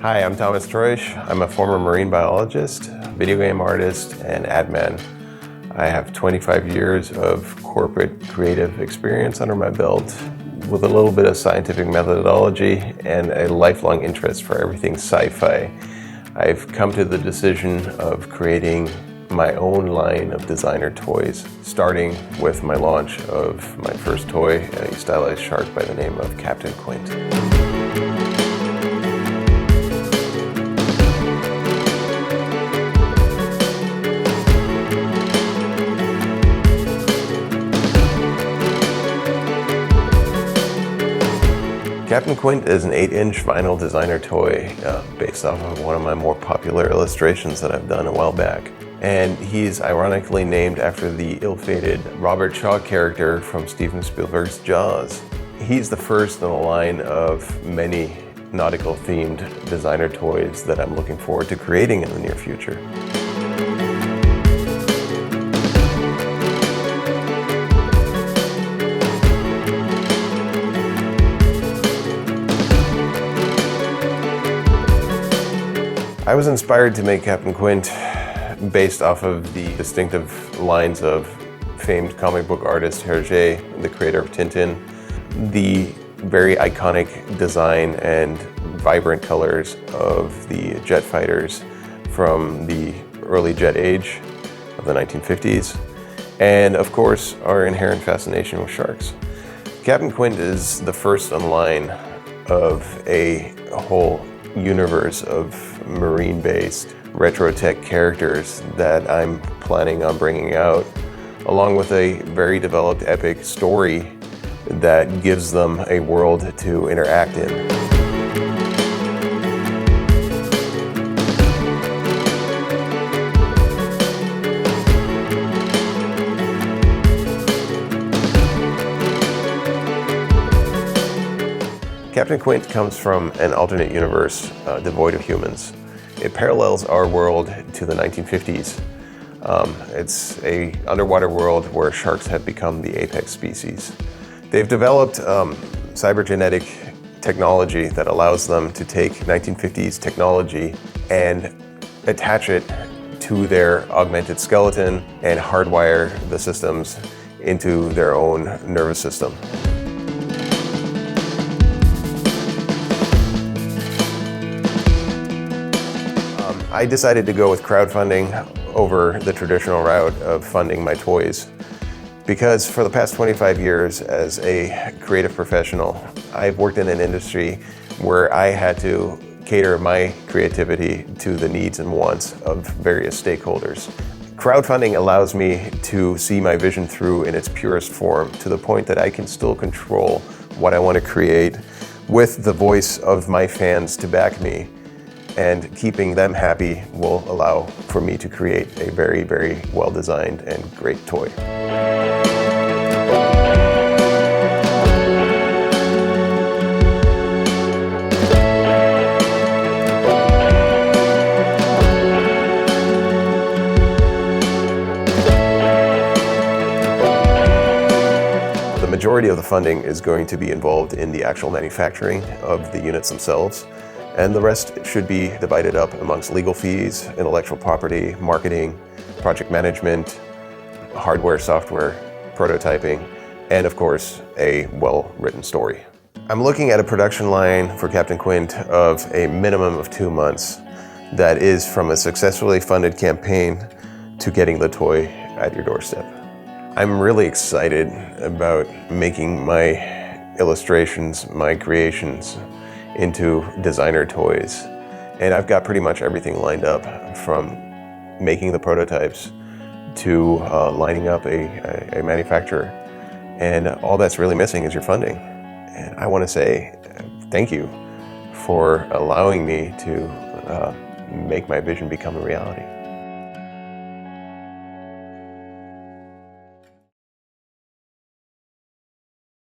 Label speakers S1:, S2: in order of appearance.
S1: Hi, I'm Thomas Troisch. I'm a former marine biologist, video game artist, and ad man. I have 25 years of corporate creative experience under my belt with a little bit of scientific methodology and a lifelong interest for everything sci-fi. I've come to the decision of creating my own line of designer toys, starting with my launch of my first toy, a stylized shark by the name of Capt and QUINT. Capt and QUINT is an 8-inch vinyl designer toy based off of one of my more popular illustrations that I've done a while back. And he's ironically named after the ill-fated Robert Shaw character from Steven Spielberg's Jaws. He's the first in a line of many nautical-themed designer toys that I'm looking forward to creating in the near future. I was inspired to make Capt and QUINT based off of the distinctive lines of famed comic book artist Hergé, the creator of Tintin, the very iconic design and vibrant colors of the jet fighters from the early jet age of the 1950s, and of course our inherent fascination with sharks. Capt and QUINT is the first in line of a whole universe of marine-based retro tech characters that I'm planning on bringing out, along with a very developed epic story that gives them a world to interact in. Capt and QUINT comes from an alternate universe devoid of humans. It parallels our world to the 1950s. It's an underwater world where sharks have become the apex species. They've developed cybergenetic technology that allows them to take 1950s technology and attach it to their augmented skeleton and hardwire the systems into their own nervous system. I decided to go with crowdfunding over the traditional route of funding my toys because for the past 25 years as a creative professional, I've worked in an industry where I had to cater my creativity to the needs and wants of various stakeholders. Crowdfunding allows me to see my vision through in its purest form to the point that I can still control what I want to create with the voice of my fans to back me. And keeping them happy will allow for me to create a very, very well-designed and great toy. The majority of the funding is going to be involved in the actual manufacturing of the units themselves. And the rest should be divided up amongst legal fees, intellectual property, marketing, project management, hardware, software, prototyping, and of course, a well-written story. I'm looking at a production line for Capt and QUINT of a minimum of 2 months that is from a successfully funded campaign to getting the toy at your doorstep. I'm really excited about making my illustrations, my creations, into designer toys. And I've got pretty much everything lined up from making the prototypes to lining up a manufacturer. And all that's really missing is your funding. And I want to say thank you for allowing me to make my vision become a reality.